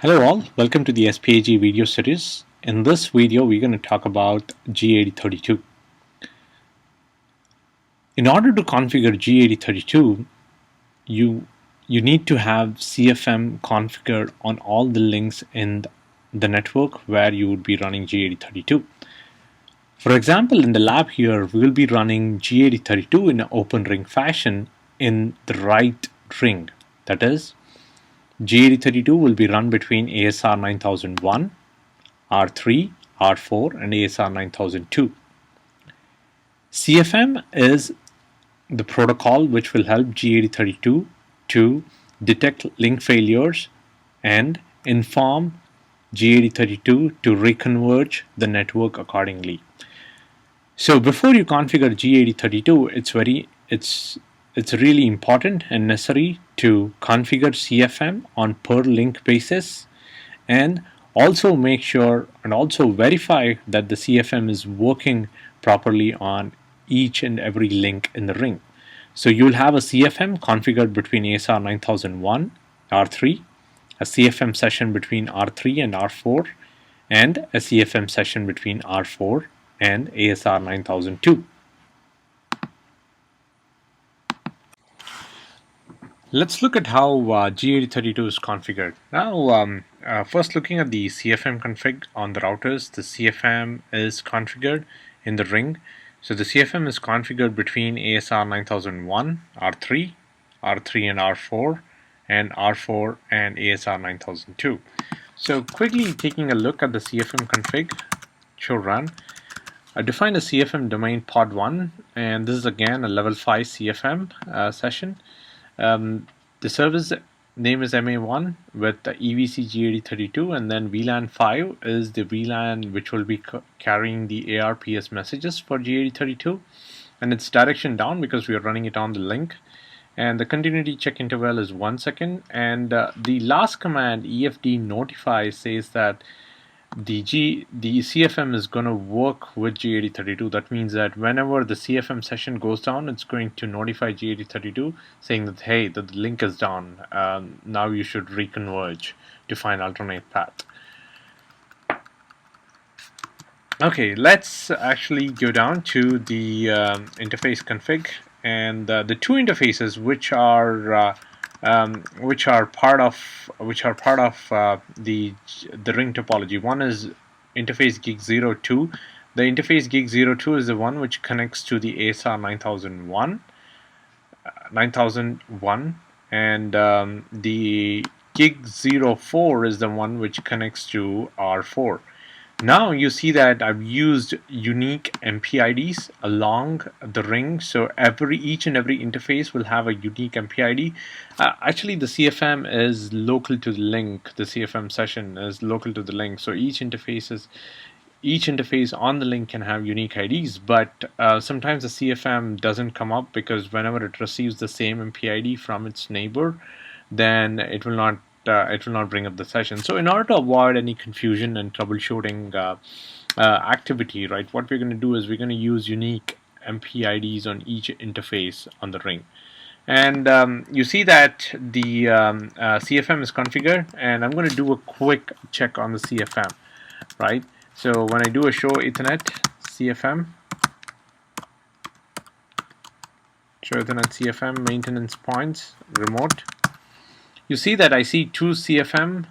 Hello all, welcome to the SPAG video series. In this video we're going to talk about G8032. In order to configure G8032, you need to have CFM configured on all the links in the network where you would be running G8032. For example, in the lab here we will be running G8032 in an open ring fashion in the right ring, that is G8032 will be run between ASR 9001, R3, R4 and ASR 9002. CFM is the protocol which will help G8032 to detect link failures and inform G8032 to reconverge the network accordingly. So before you configure G8032, it's really important and necessary to configure CFM on per link basis, and also make sure and also verify that the CFM is working properly on each and every link in the ring. So you'll have a CFM configured between ASR 9001, R3, a CFM session between R3 and R4, and a CFM session between R4 and ASR 9002. Let's look at how G8032 is configured. Now, first looking at the CFM config on the routers, the CFM is configured in the ring. So the CFM is configured between ASR 9001, R3, R3 and R4, and R4 and ASR 9002. So quickly taking a look at the CFM config, show run. I defined a CFM domain pod 1, and this is again a level 5 CFM session. The service name is MA1 with the EVC G8032, and then VLAN 5 is the VLAN which will be carrying the ARPS messages for G8032, and it's direction down because we are running it on the link. And the continuity check interval is 1 second, and the last command EFD notify says that the CFM is going to work with G8032. That means that whenever the CFM session goes down, it's going to notify G8032 saying that, hey, the link is down. Now you should reconverge to find alternate path. Okay, let's actually go down to the interface config, and the two interfaces which are part of the ring topology. One is interface G8032. The interface G8032 is the one which connects to the ASR 9001, and the G04 is the one which connects to R4. Now you see that I've used unique MPIDs along the ring, so each and every interface will have a unique MPID. Actually, the CFM is local to the link. The CFM session is local to the link, so each interface on the link can have unique IDs. But sometimes the CFM doesn't come up because whenever it receives the same MPID from its neighbor, then it will not bring up the session. So in order to avoid any confusion and troubleshooting activity, right, what we're going to do is we're going to use unique MPIDs on each interface on the ring. And you see that the CFM is configured, and I'm going to do a quick check on the CFM, right? So when I do a show Ethernet CFM, maintenance points, remote, you see that I see two CFM,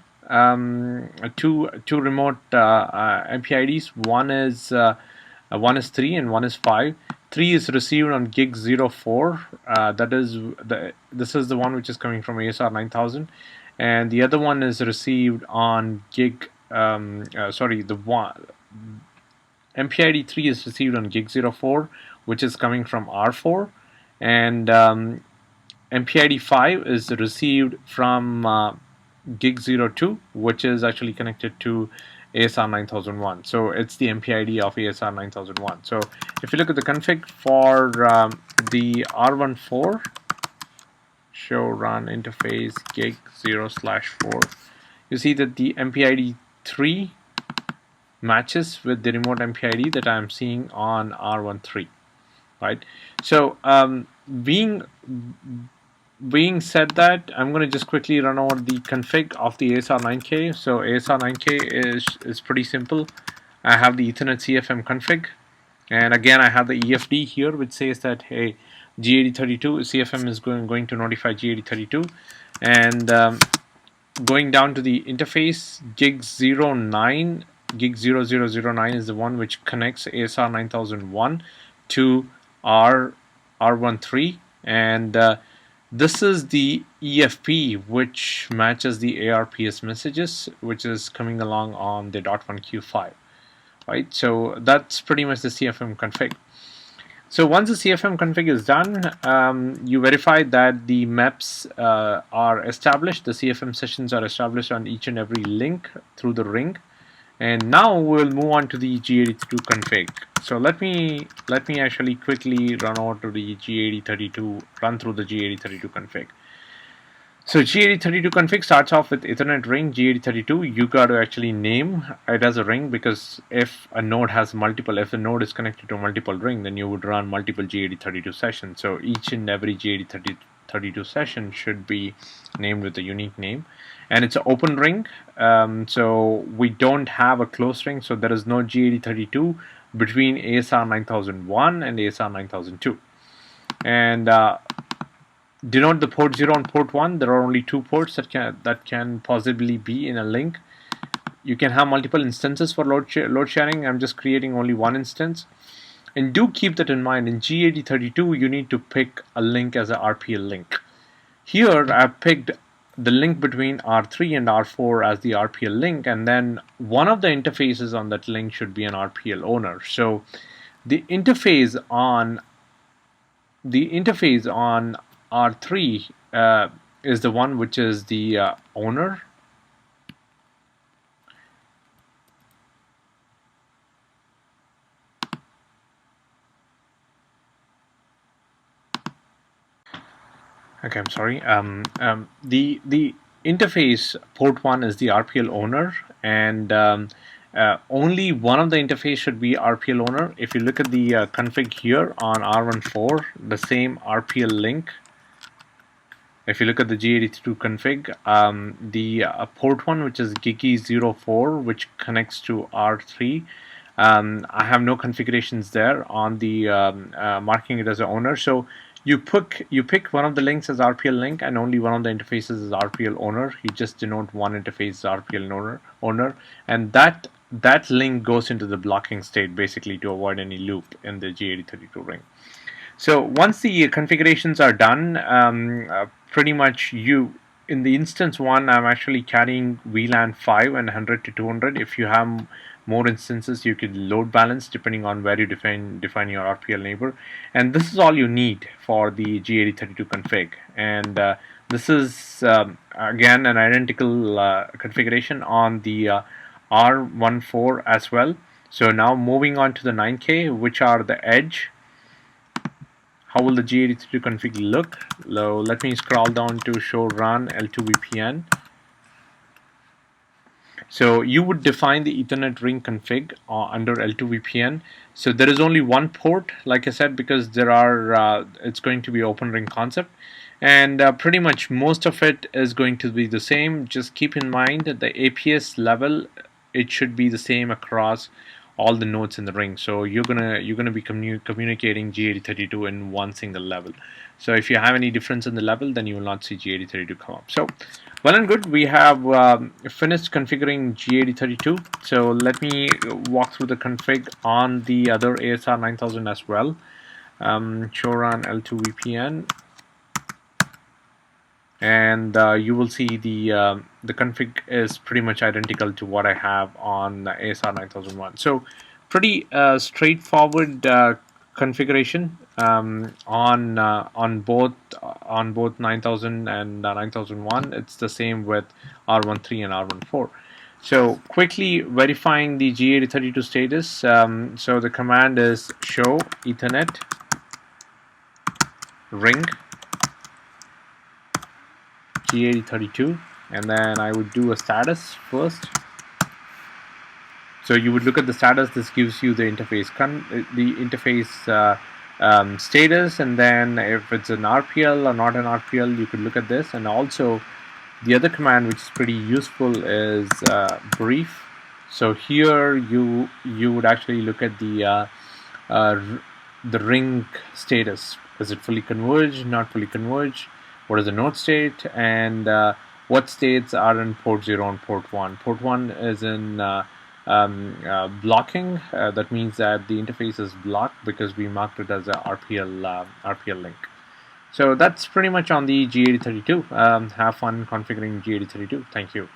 two remote MPIDs. One is 3 and one is 5. 3 is received on G04. This is the one which is coming from ASR 9000, and the other one is received on MPID 3 is received on G04, which is coming from R4, and MPID 5 is received from G02, which is actually connected to ASR 9001. So it's the MPID of ASR 9001. So if you look at the config for the R14, show run interface G0/4, you see that the MPID 3 matches with the remote MPID that I'm seeing on R13, right? So being being said that, I'm going to just quickly run over the config of the ASR9K. So ASR9K is pretty simple. I have the Ethernet CFM config, and again I have the EFD here, which says that hey, G8032 CFM is going to notify G8032, and going down to the interface, gig0009 is the one which connects ASR 9001 to R13, and this is the EFP which matches the ARPS messages which is coming along on the .1Q5, right? So that's pretty much the CFM config. So once the CFM config is done, you verify that the maps are established, the CFM sessions are established on each and every link through the ring. And now we'll move on to the G8032 config. So let me actually quickly run over to the G8032, run through the G8032 config. So G8032 config starts off with Ethernet ring G8032. You got to actually name it as a ring, because if a node has multiple, if the node is connected to multiple ring, then you would run multiple G8032 sessions. So each and every G8032 session should be named with a unique name, and it's an open ring. So we don't have a closed ring. So there is no G8032 between ASR 9001 and ASR 9002. And denote the port 0 and port 1. There are only two ports that can possibly be in a link. You can have multiple instances for load sharing. I'm just creating only one instance. And do keep that in mind. In G8032, you need to pick a link as a RPL link. Here, I've picked the link between R3 and R4 as the RPL link, and then one of the interfaces on that link should be an RPL owner. So the interface on R3 is the one which is the owner. Okay, I'm sorry. The interface port 1 is the RPL owner, and only one of the interface should be RPL owner. If you look at the config here on R14, the same RPL link. If you look at the G8032 config, the port 1, which is gigi04, which connects to R3, I have no configurations there on the marking it as an owner. So you pick one of the links as RPL link, and only one of the interfaces is RPL owner. You just denote one interface as RPL owner, and that link goes into the blocking state, basically to avoid any loop in the G8032 ring. So once the configurations are done, pretty much in the instance 1, I'm actually carrying VLAN 5 and 100 to 200. If you have more instances, you could load balance depending on where you define your RPL neighbor. And this is all you need for the G8032 config. And this is again an identical configuration on the R14 as well. So now moving on to the 9K, which are the edge. How will the G8032 config look? Let me scroll down to show run L2VPN. So you would define the Ethernet ring config under L2VPN. So there is only one port, like I said, because it's going to be open ring concept, and pretty much most of it is going to be the same. Just keep in mind that the APS level, it should be the same across all the nodes in the ring. So you're gonna be communicating G8032 in one single level. So if you have any difference in the level, then you will not see G8032 come up. So well and good, we have finished configuring G8032. So let me walk through the config on the other ASR 9000 as well. Show run L2VPN, and you will see the config is pretty much identical to what I have on ASR 9001. So pretty straightforward configuration on both 9000 and 9001. It's the same with R13 and R14. So quickly verifying the G8032 status. So the command is show Ethernet ring G8032, and then I would do a status first. So you would look at the status. This gives you the interface status, and then if it's an RPL or not an RPL, you could look at this. And also the other command which is pretty useful is brief. So here you would actually look at uh, the ring status. Is it fully converged, not fully converged? What is the node state, and what states are in port 0 and port 1? Port 1 is in blocking. That means that the interface is blocked because we marked it as a RPL link. So that's pretty much on the G8032. Have fun configuring G8032. Thank you.